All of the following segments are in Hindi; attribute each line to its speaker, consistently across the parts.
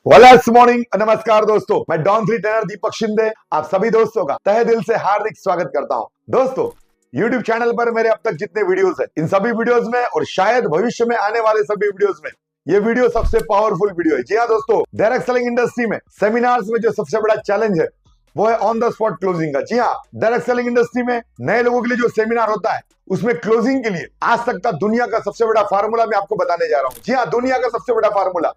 Speaker 1: वेल मॉर्निंग, नमस्कार दोस्तों। मैं डॉन थ्री ट्रेनर दीपक शिंदे आप सभी दोस्तों का तहे दिल से हार्दिक स्वागत करता हूं। दोस्तों, YouTube चैनल पर मेरे अब तक जितने वीडियोस हैं, इन सभी वीडियोस में और शायद भविष्य में आने वाले सभी वीडियोस में ये वीडियो सबसे पावरफुल वीडियो है। जी हाँ दोस्तों, डायरेक्ट सेलिंग इंडस्ट्री में सेमिनार्स में जो सबसे बड़ा चैलेंज है वो है ऑन द स्पॉट क्लोजिंग का। जी हाँ, डायरेक्ट सेलिंग इंडस्ट्री में नए लोगों के लिए जो सेमिनार होता है उसमें क्लोजिंग के लिए आज तक का दुनिया का सबसे बड़ा फार्मूला मैं आपको बताने जा रहा हूं। जी हाँ, दुनिया का सबसे बड़ा फार्मूला।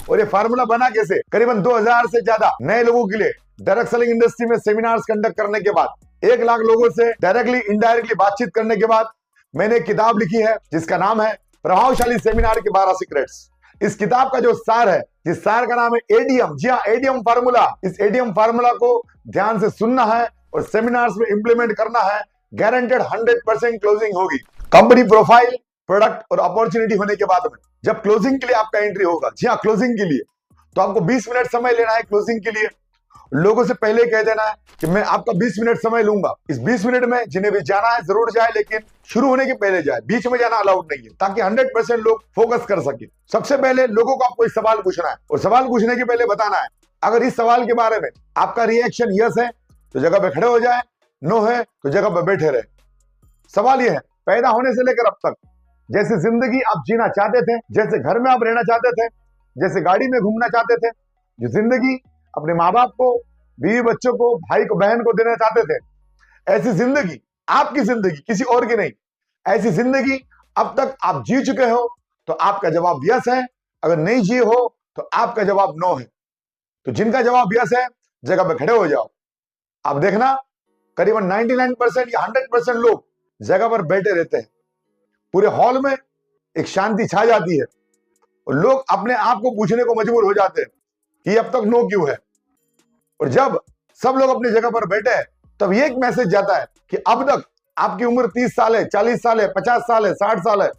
Speaker 1: और ये फार्मूला बना कैसे? करीबन 2000 से ज्यादा नए लोगों के लिए डायरेक्ट सेलिंग इंडस्ट्री में सेमिनार्स कंडक्ट करने के बाद, 1 लाख लोगों से डायरेक्टली इनडायरेक्टली बातचीत करने के बाद मैंने एक किताब लिखी है जिसका नाम है प्रभावशाली सेमिनार के 12 सीक्रेट्स। इस किताब का जो सार है, जिस सार का नाम है एडीएम। जी हाँ, एडीएम फार्मूला। इस एडीएम फार्मूला को ध्यान से सुनना है और सेमिनार्स में इंप्लीमेंट करना है। गारंटेड 100% क्लोजिंग होगी। कंपनी प्रोफाइल, प्रोडक्ट और अपॉर्चुनिटी होने के बाद में जब क्लोजिंग के लिए आपका एंट्री होगा, जी हाँ क्लोजिंग के लिए, तो आपको 20 मिनट समय लेना है क्लोजिंग के लिए। लोगों से पहले कह देना है कि मैं आपका 20 मिनट समय लूंगा। इस 20 मिनट में जिन्हें भी जाना है जरूर जाए, लेकिन शुरू होने के पहले जाए, बीच में जाना अलाउड नहीं है, ताकि 100% लोग फोकस कर सके। सबसे पहले लोगों को आपको एक सवाल पूछना है और सवाल पूछने के पहले बताना है अगर इस सवाल के बारे में आपका रिएक्शन यस है तो जगह पे खड़े हो जाए, नो है तो जगह पे बैठे रहे। सवाल यह है, पैदा होने से लेकर अब तक जैसे जिंदगी आप जीना चाहते थे, जैसे घर में आप रहना चाहते थे, जैसे गाड़ी में घूमना चाहते थे, जो जिंदगी अपने माँ बाप को, बीवी बच्चों को, भाई को, बहन को देना चाहते थे, ऐसी जिंदगी, आपकी जिंदगी, किसी और की नहीं, ऐसी जिंदगी अब तक आप जी चुके हो तो आपका जवाब यस है। अगर नहीं जिए हो तो आपका जवाब नो है। तो जिनका जवाब यस है जगह पे खड़े हो जाओ। आप देखना करीबन 99% या 100% लोग जगह पर बैठे रहते हैं। पूरे हॉल में एक शांति छा जाती है और लोग अपने आप को पूछने को मजबूर हो जाते हैं कि अब तक नो क्यों है। और जब सब लोग अपनी जगह पर बैठे हैं तब ये एक मैसेज जाता है कि अब तक आपकी उम्र 30 साल है, 40 साल है, 50 साल है, 60 साल है,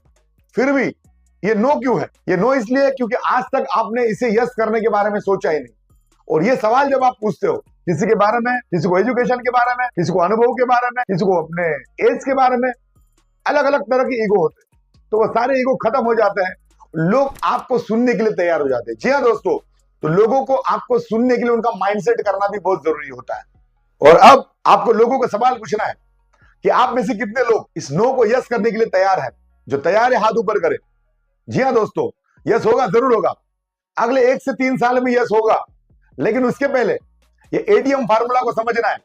Speaker 1: फिर भी ये नो क्यों है? ये नो इसलिए क्योंकि आज तक आपने इसे यस करने के बारे में सोचा ही नहीं। और ये सवाल जब आप पूछते हो किसी के बारे में, किसी को एजुकेशन के बारे में, किसी को अनुभव के बारे में, किसी को अपने एज के बारे में, अलग अलग तरह के ईगो होते हैं, तो वो सारे ईगो खत्म हो जाते हैं। लोग आपको सुनने के लिए तैयार हो जाते हैं। जी हाँ दोस्तों, तो लोगों को आपको सुनने के लिए उनका माइंडसेट करना भी बहुत जरूरी होता है। और अब आपको लोगों को सवाल पूछना है कि आप में से कितने लोग इस नो को यस करने के लिए तैयार है? जो तैयार है हाथ ऊपर करे। जी हाँ दोस्तों, यस होगा, जरूर होगा। अगले 1 से 3 साल में यस होगा, लेकिन उसके पहले ये एडीएम फार्मूला को समझना है।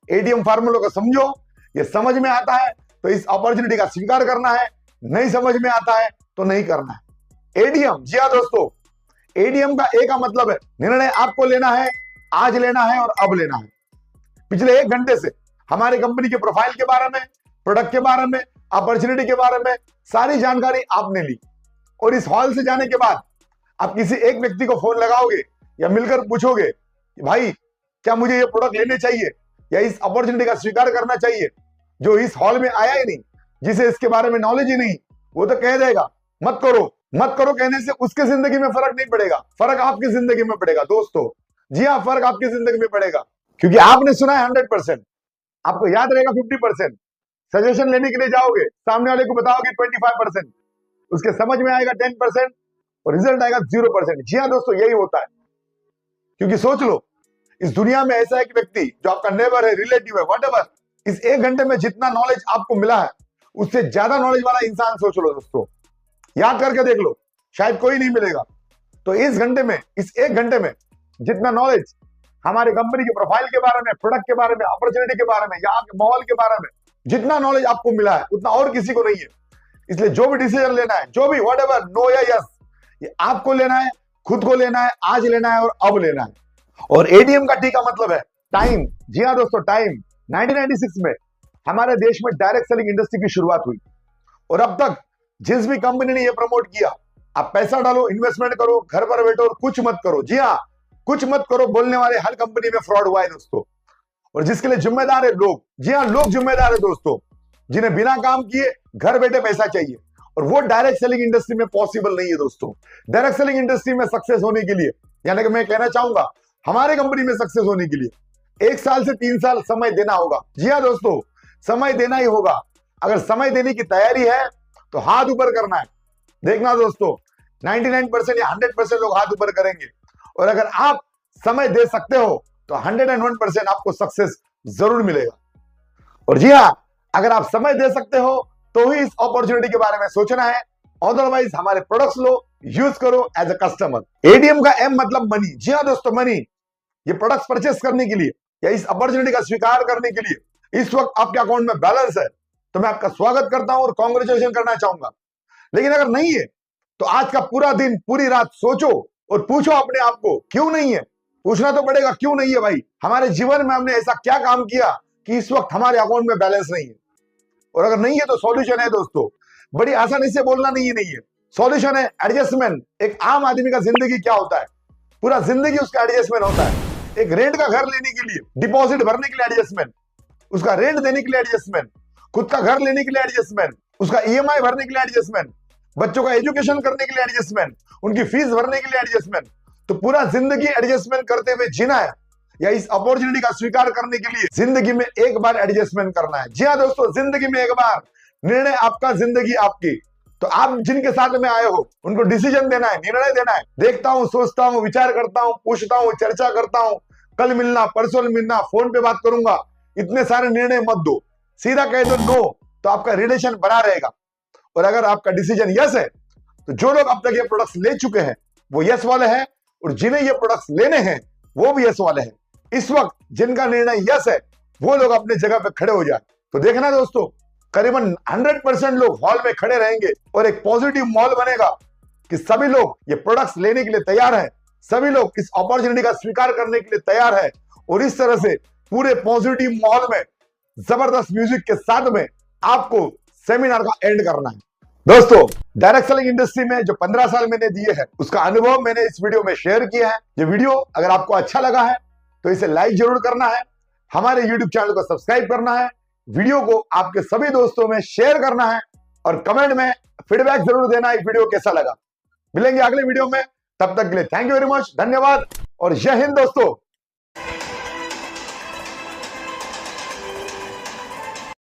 Speaker 1: एडीएम फार्मूला को समझो, ये समझ में आता है तो इस अपॉर्चुनिटी का स्वीकार करना है, नहीं समझ में आता है तो नहीं करना है। एडीएम, जी हाँ दोस्तों, एडीएम का ए का मतलब है निर्णय आपको लेना है, आज लेना है और अब लेना है। पिछले 1 घंटे से हमारी कंपनी के प्रोफाइल के बारे में, प्रोडक्ट के बारे में, अपॉर्चुनिटी के बारे में सारी जानकारी आपने ली। और इस हॉल से जाने के बाद आप किसी एक व्यक्ति को फोन लगाओगे या मिलकर पूछोगे कि भाई क्या मुझे ये प्रोडक्ट लेने चाहिए या इस अपॉर्चुनिटी का स्वीकार करना चाहिए? जो इस हॉल में आया ही नहीं, जिसे इसके बारे में नॉलेज ही नहीं, वो तो कह देगा मत करो। मत करो कहने से उसके जिंदगी में फर्क नहीं पड़ेगा, फर्क आपकी जिंदगी में पड़ेगा दोस्तों। जी हाँ, फर्क आपकी जिंदगी में पड़ेगा, क्योंकि आपने सुना है 100%, आपको याद रहेगा 50%। सजेशन लेने के लिए जाओगे, सामने वाले को बताओगे 25%, उसके समझ में आएगा 10% और रिजल्ट आएगा 0%। जी हाँ दोस्तों, यही होता है। क्योंकि सोच लो, इस दुनिया में ऐसा एक व्यक्ति जो आपका नेबर है, रिलेटिव है, व्हाटएवर, इस 1 घंटे में जितना नॉलेज आपको मिला है उससे ज्यादा नॉलेज वाला इंसान सोच लो दोस्तों, याद करके देख लो, शायद कोई नहीं मिलेगा। तो इस घंटे में, इस 1 घंटे में जितना नॉलेज हमारी कंपनी के प्रोफाइल के बारे में, प्रोडक्ट के बारे में, अपॉर्चुनिटी के बारे में, यहाँ के माहौल के बारे में जितना नॉलेज आपको मिला है उतना और किसी को नहीं है। इसलिए जो भी डिसीजन लेना है, जो भी व्हाटएवर, नो या यस, ये आपको लेना है, खुद को लेना है, आज लेना है और अब लेना है। और एडीएम का टी का मतलब है टाइम। जी हाँ दोस्तों, टाइम। 1996 में हमारे देश में डायरेक्ट सेलिंग इंडस्ट्री की शुरुआत हुई और अब तक जिस भी कंपनी ने यह प्रमोट किया, आप पैसा डालो, इन्वेस्टमेंट करो, घर पर बैठो और कुछ मत करो। जी हाँ, कुछ मत करो बोलने वाले हर कंपनी में फ्रॉड हुआ है दोस्तों। और जिसके लिए जिम्मेदार है लोग। जी हाँ, लोग जिम्मेदार है दोस्तों, जिन्हें बिना काम किए घर बैठे पैसा चाहिए, और वो डायरेक्ट सेलिंग इंडस्ट्री में पॉसिबल नहीं है दोस्तों। डायरेक्ट सेलिंग इंडस्ट्री में सक्सेस होने के लिए, यानी कि मैं कहना चाहूंगा हमारे कंपनी में सक्सेस होने के लिए 1 साल से 3 साल समय देना होगा। जी हाँ दोस्तों, समय देना ही होगा। अगर समय देने की तैयारी है तो हाथ ऊपर करना है। देखना दोस्तों, 99% या 100% लोग हाथ ऊपर करेंगे और अगर आप समय दे सकते हो तो 101% आपको सक्सेस जरूर मिलेगा। और जी हाँ, अगर आप समय दे सकते हो तो ही इस अपॉर्चुनिटी के बारे में सोचना है, अदरवाइज हमारे प्रोडक्ट्स लो, यूज करो एज अ कस्टमर। एडीएम का एम मतलब मनी। जी हाँ दोस्तों, मनी। ये प्रोडक्ट्स परचेस करने के लिए या इस अपॉर्चुनिटी का स्वीकार करने के लिए इस वक्त आपके अकाउंट में बैलेंस है तो मैं आपका स्वागत करता हूं और कॉन्ग्रेचुलेशन करना चाहूंगा। लेकिन अगर नहीं है तो आज का पूरा दिन पूरी रात सोचो और पूछो अपने आप को क्यों नहीं है। पूछना तो पड़ेगा क्यों नहीं है भाई। हमारे जीवन में हमने ऐसा क्या काम किया कि इस वक्त हमारे अकाउंट में बैलेंस नहीं है। और अगर नहीं है तो सॉल्यूशन है दोस्तों, बड़ी आसानी से बोलना नहीं है। सॉल्यूशन है एडजस्टमेंट। एक आम आदमी का जिंदगी क्या होता है, पूरा जिंदगी उसका एडजस्टमेंट होता है। एक रेंट का घर लेने के लिए, डिपॉजिट भरने के लिए एडजस्टमेंट, उसका रेंट देने के लिए एडजस्टमेंट, खुद का घर लेने के लिए एडजस्टमेंट, उसका ईएमआई भरने के लिए एडजस्टमेंट, बच्चों का एजुकेशन करने के लिए एडजस्टमेंट, उनकी फीस भरने के लिए एडजस्टमेंट। तो पूरा जिंदगी एडजस्टमेंट करते हुए जीना है या इस अपॉर्चुनिटी का स्वीकार करने के लिए जिंदगी में एक बार एडजस्टमेंट करना है। जी हाँ दोस्तों, जिंदगी में एक बार। निर्णय आपका, जिंदगी आपकी। तो आप जिनके साथ में आए हो उनको डिसीजन देना है, निर्णय देना है। देखता हूं, सोचता हूं, विचार करता हूं, पूछता हूं, चर्चा करता हूं, कल मिलना, परसों मिलना, फोन पे बात करूंगा, इतने सारे निर्णय मत दो। सीधा कह दो नो, तो आपका रिलेशन बना रहेगा। और अगर आपका डिसीजन यस है तो जो लोग अब तक ये प्रोडक्ट्स ले चुके हैं वो यस वाले हैं, और जिन्हें ये प्रोडक्ट्स लेने हैं वो भी यस वाले हैं। इस वक्त जिनका निर्णय यस है वो लोग अपने जगह पे खड़े हो जाए। तो देखना दोस्तों, करीबन 100% लोग हॉल में खड़े रहेंगे और एक पॉजिटिव माहौल बनेगा कि सभी लोग ये प्रोडक्ट्स लेने के लिए तैयार हैं, सभी लोग इस अपॉर्चुनिटी का स्वीकार करने के लिए तैयार है। और इस तरह से पूरे पॉजिटिव माहौल में जबरदस्त म्यूजिक के साथ में आपको सेमिनार का एंड करना है। दोस्तों, डायरेक्ट सेलिंग इंडस्ट्री में जो 15 साल मैंने दिए हैं उसका अनुभव मैंने इस वीडियो में शेयर किया है। ये वीडियो अगर आपको अच्छा लगा है तो इसे लाइक जरूर करना है, हमारे यूट्यूब चैनल को सब्सक्राइब करना है, वीडियो को आपके सभी दोस्तों में शेयर करना है और कमेंट में फीडबैक जरूर देना है वीडियो कैसा लगा। मिलेंगे अगले वीडियो में, तब तक के लिए थैंक यू वेरी मच, धन्यवाद और जय हिंद दोस्तों।